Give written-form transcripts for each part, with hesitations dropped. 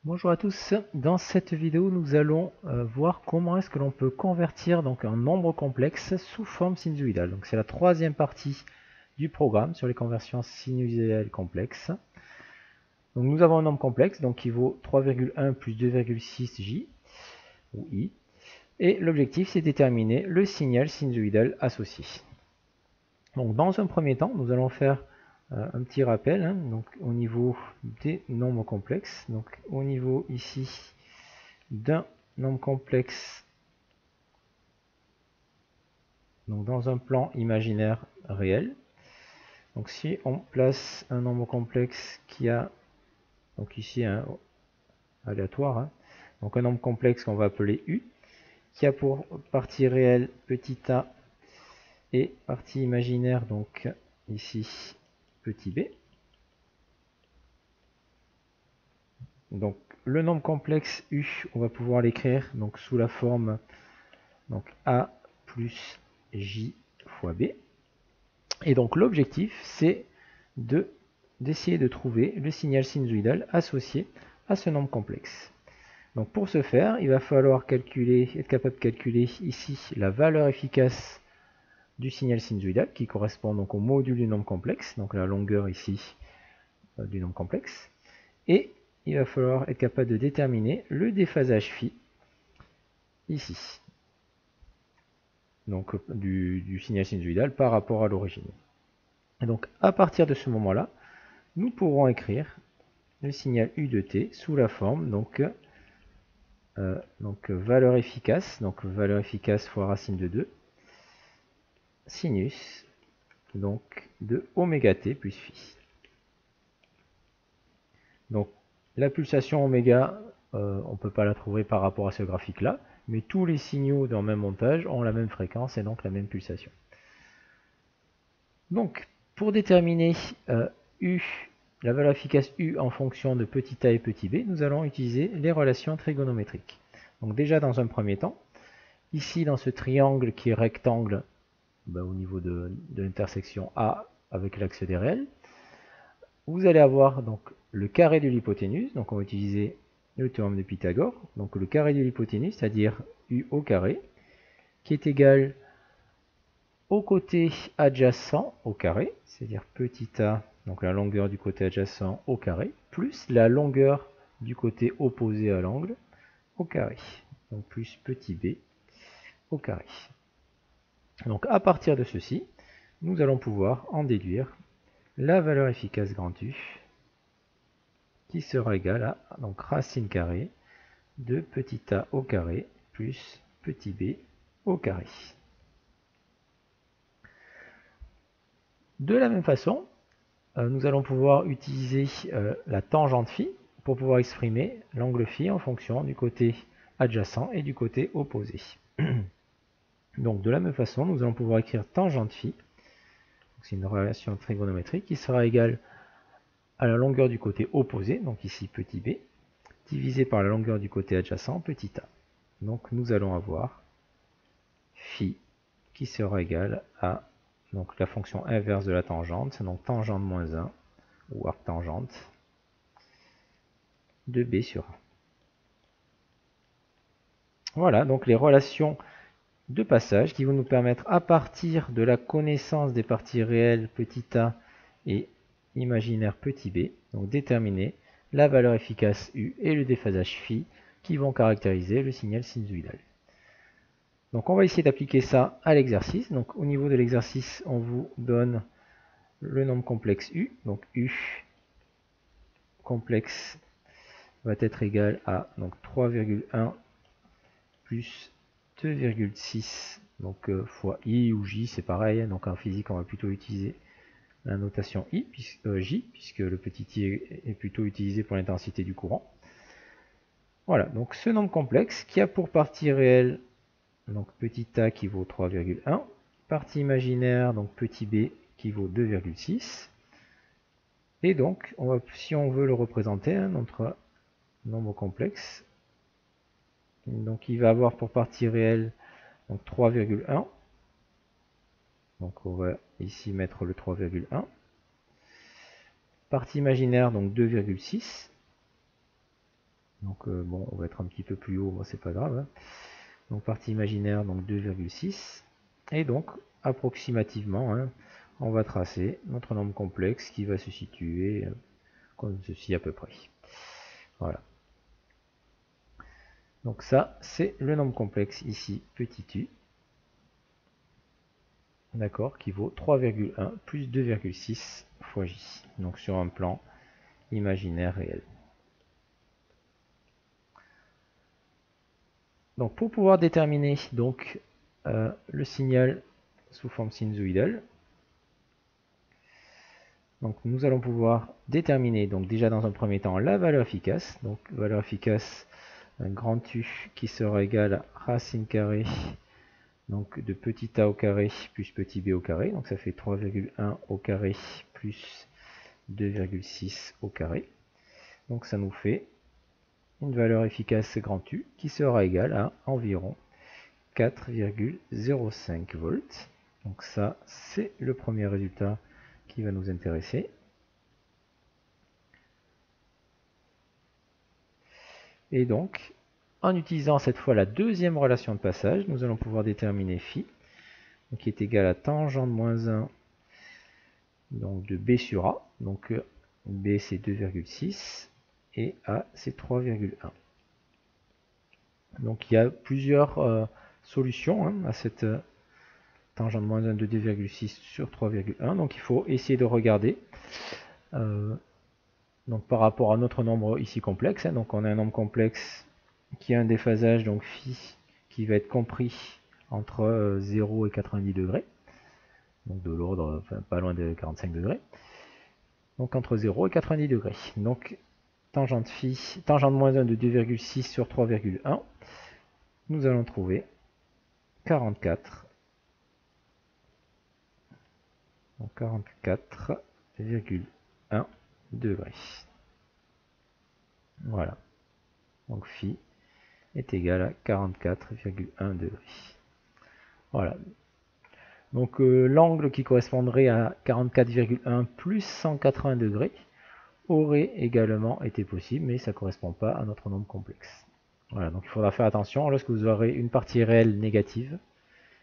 Bonjour à tous, dans cette vidéo nous allons voir comment est-ce que l'on peut convertir donc un nombre complexe sous forme sinusoïdale. Donc c'est la troisième partie du programme sur les conversions sinusoïdales complexes. Donc nous avons un nombre complexe donc qui vaut 3,1 plus 2,6 j ou i, et l'objectif c'est de déterminer le signal sinusoïdal associé. Donc dans un premier temps nous allons faire un petit rappel, donc au niveau des nombres complexes. Donc au niveau ici d'un nombre complexe, donc dans un plan imaginaire réel. Donc si on place un nombre complexe qui a, donc ici un aléatoire, donc un nombre complexe qu'on va appeler U, qui a pour partie réelle petit a et partie imaginaire, donc ici petit b. Donc le nombre complexe U, on va pouvoir l'écrire donc sous la forme donc A plus J fois B. Et donc l'objectif c'est d'essayer de trouver le signal sinusoïdal associé à ce nombre complexe. Donc pour ce faire, il va falloir être capable de calculer ici la valeur efficace du signal sinusoïdal qui correspond donc au module du nombre complexe, donc la longueur ici du nombre complexe. Et il va falloir être capable de déterminer le déphasage phi ici, donc du signal sinusoïdal par rapport à l'origine. Et donc à partir de ce moment-là, nous pourrons écrire le signal U de t sous la forme donc valeur efficace fois racine de 2 sinus donc de oméga t plus phi. Donc la pulsation oméga, on ne peut pas la trouver par rapport à ce graphique là, mais tous les signaux dans le même montage ont la même fréquence et donc la même pulsation. Donc pour déterminer U, la valeur efficace U en fonction de petit a et petit b, nous allons utiliser les relations trigonométriques. Donc déjà dans un premier temps, ici dans ce triangle qui est rectangle, au niveau de l'intersection A avec l'axe des réels, vous allez avoir donc le carré de l'hypoténuse, donc on va utiliser le théorème de Pythagore, donc le carré de l'hypoténuse, c'est-à-dire U au carré, qui est égal au côté adjacent au carré, c'est-à-dire petit a, donc la longueur du côté adjacent au carré, plus la longueur du côté opposé à l'angle au carré, donc plus petit b au carré. Donc à partir de ceci, nous allons pouvoir en déduire la valeur efficace grand U qui sera égale à donc racine carrée de petit a au carré plus petit b au carré. De la même façon, nous allons pouvoir utiliser la tangente phi pour pouvoir exprimer l'angle phi en fonction du côté adjacent et du côté opposé. Donc de la même façon, nous allons pouvoir écrire tangente phi, c'est une relation trigonométrique qui sera égale à la longueur du côté opposé, donc ici petit b, divisé par la longueur du côté adjacent, petit a. Donc nous allons avoir phi qui sera égal à donc la fonction inverse de la tangente, donc tangente moins 1, ou arctangente, de b sur a. Voilà, donc les relations de passage qui vont nous permettre, à partir de la connaissance des parties réelles petit a et imaginaire petit b, donc déterminer la valeur efficace U et le déphasage phi qui vont caractériser le signal sinusoïdal. Donc on va essayer d'appliquer ça à l'exercice. Donc au niveau de l'exercice, on vous donne le nombre complexe U. Donc U complexe va être égal à 3,1 plus 2,6 donc fois I ou J, c'est pareil. Donc en physique, on va plutôt utiliser la notation J, puisque le petit i est plutôt utilisé pour l'intensité du courant. Voilà, donc ce nombre complexe qui a pour partie réelle donc petit a qui vaut 3,1, partie imaginaire, donc petit b qui vaut 2,6. Et donc, si on veut le représenter, notre nombre complexe, donc il va avoir pour partie réelle donc 3,1. Donc on va ici mettre le 3,1. Partie imaginaire, donc 2,6. Donc bon, on va être un petit peu plus haut, bon, c'est pas grave. Hein. Donc partie imaginaire, donc 2,6. Et donc, approximativement, hein, on va tracer notre nombre complexe qui va se situer comme ceci à peu près. Voilà. Donc ça, c'est le nombre complexe ici, petit u. D'accord, qui vaut 3,1 plus 2,6 fois j. Donc sur un plan imaginaire réel. Donc pour pouvoir déterminer donc le signal sous forme sinusoïdale, donc nous allons pouvoir déterminer donc déjà dans un premier temps la valeur efficace. Donc valeur efficace, un grand U qui sera égal à racine carrée donc de petit a au carré plus petit b au carré. Donc ça fait 3,1 au carré plus 2,6 au carré. Donc ça nous fait une valeur efficace grand U qui sera égale à environ 4,05 volts. Donc ça, c'est le premier résultat qui va nous intéresser. Et donc, en utilisant cette fois la deuxième relation de passage, nous allons pouvoir déterminer phi, donc qui est égal à tangente moins 1 donc de B sur A. Donc B c'est 2,6 et A c'est 3,1. Donc il y a plusieurs solutions hein, à cette tangente moins 1 de 2,6 sur 3,1. Donc il faut essayer de regarder donc par rapport à notre nombre ici complexe. Hein, donc on a un nombre complexe qui a un déphasage, donc phi, qui va être compris entre 0 et 90 degrés. Donc de l'ordre, enfin pas loin de 45 degrés. Donc entre 0 et 90 degrés. Donc tangente phi, tangente moins 1 de 2,6 sur 3,1, nous allons trouver 44. Donc 44,1 degrés. Voilà. Donc phi est égal à 44,1 degrés. Voilà. Donc l'angle qui correspondrait à 44,1 plus 180 degrés aurait également été possible, mais ça ne correspond pas à notre nombre complexe. Voilà, donc il faudra faire attention lorsque vous aurez une partie réelle négative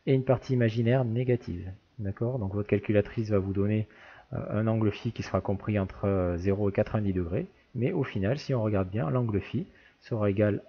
et une partie imaginaire négative. D'accord? Donc votre calculatrice va vous donner un angle phi qui sera compris entre 0 et 90 degrés, mais au final, si on regarde bien, l'angle phi sera égal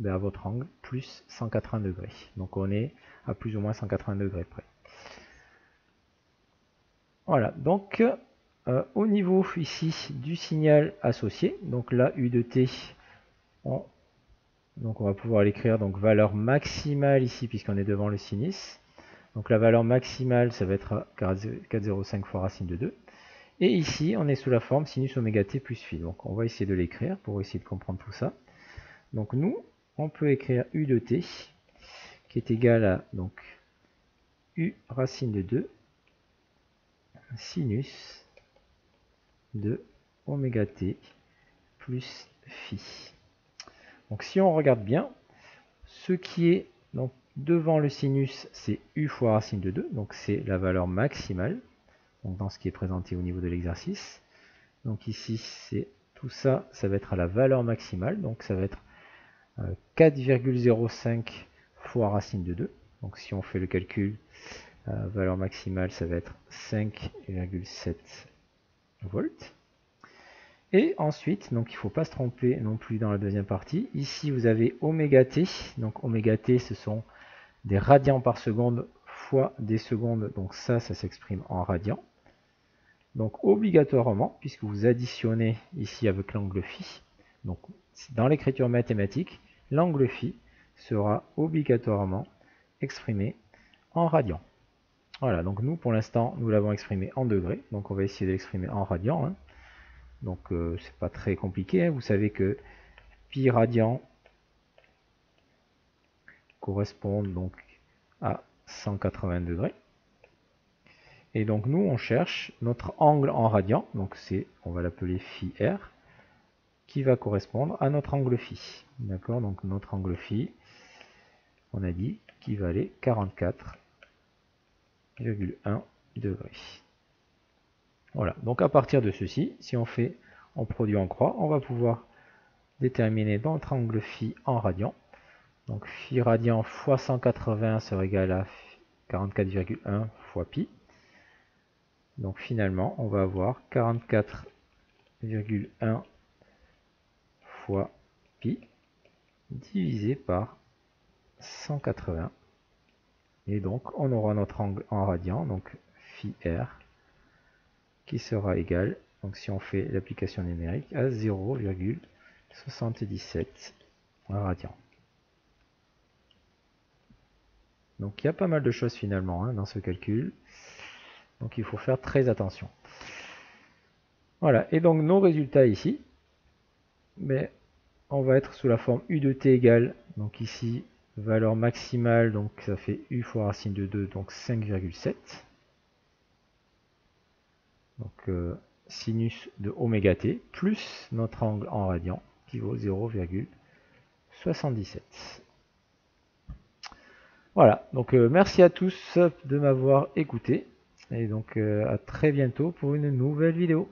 à votre angle plus 180 degrés. Donc on est à plus ou moins 180 degrés près. Voilà, donc au niveau ici du signal associé, donc là U de t, donc on va pouvoir l'écrire, donc valeur maximale ici puisqu'on est devant le sinus. Donc la valeur maximale, ça va être 4,05 fois racine de 2. Et ici, on est sous la forme sinus oméga t plus phi. Donc on va essayer de l'écrire pour essayer de comprendre tout ça. Donc nous, on peut écrire U de t qui est égal à donc U racine de 2 sinus de oméga t plus phi. Donc si on regarde bien, ce qui est donc devant le sinus, c'est U fois racine de 2, donc c'est la valeur maximale, donc dans ce qui est présenté au niveau de l'exercice. Donc ici, c'est tout ça, ça va être à la valeur maximale, donc ça va être 4,05 fois racine de 2. Donc si on fait le calcul, valeur maximale, ça va être 5,7 volts. Et ensuite, donc il ne faut pas se tromper non plus dans la deuxième partie. Ici, vous avez oméga t. Donc oméga t, ce sont des radians par seconde fois des secondes. Donc ça s'exprime en radians. Donc obligatoirement, puisque vous additionnez ici avec l'angle phi, donc dans l'écriture mathématique, l'angle phi sera obligatoirement exprimé en radians. Voilà, donc nous pour l'instant nous l'avons exprimé en degrés, donc on va essayer de l'exprimer en radians. Hein. Donc c'est pas très compliqué, hein. Vous savez que pi radian correspond donc à 180 degrés. Et donc nous on cherche notre angle en radians, donc c'est, on va l'appeler phi r, qui va correspondre à notre angle phi. D'accord, donc notre angle phi, on a dit qu'il valait 44,1 degrés. Voilà, donc à partir de ceci, si on fait en produit en croix, on va pouvoir déterminer notre angle phi en radians. Donc phi radian fois 180 sera égal à 44,1 fois pi. Donc finalement, on va avoir 44,1 fois pi divisé par 180. Et donc on aura notre angle en radian, donc phi r, qui sera égal, donc si on fait l'application numérique, à 0,77 radians. Donc il y a pas mal de choses finalement dans ce calcul. Donc il faut faire très attention. Voilà, et donc nos résultats ici, mais on va être sous la forme u de t égale, donc ici, valeur maximale, donc ça fait u fois racine de 2, donc 5,7. Donc sinus de oméga t, plus notre angle en radian, qui vaut 0,77. Voilà, donc merci à tous de m'avoir écouté, et donc à très bientôt pour une nouvelle vidéo.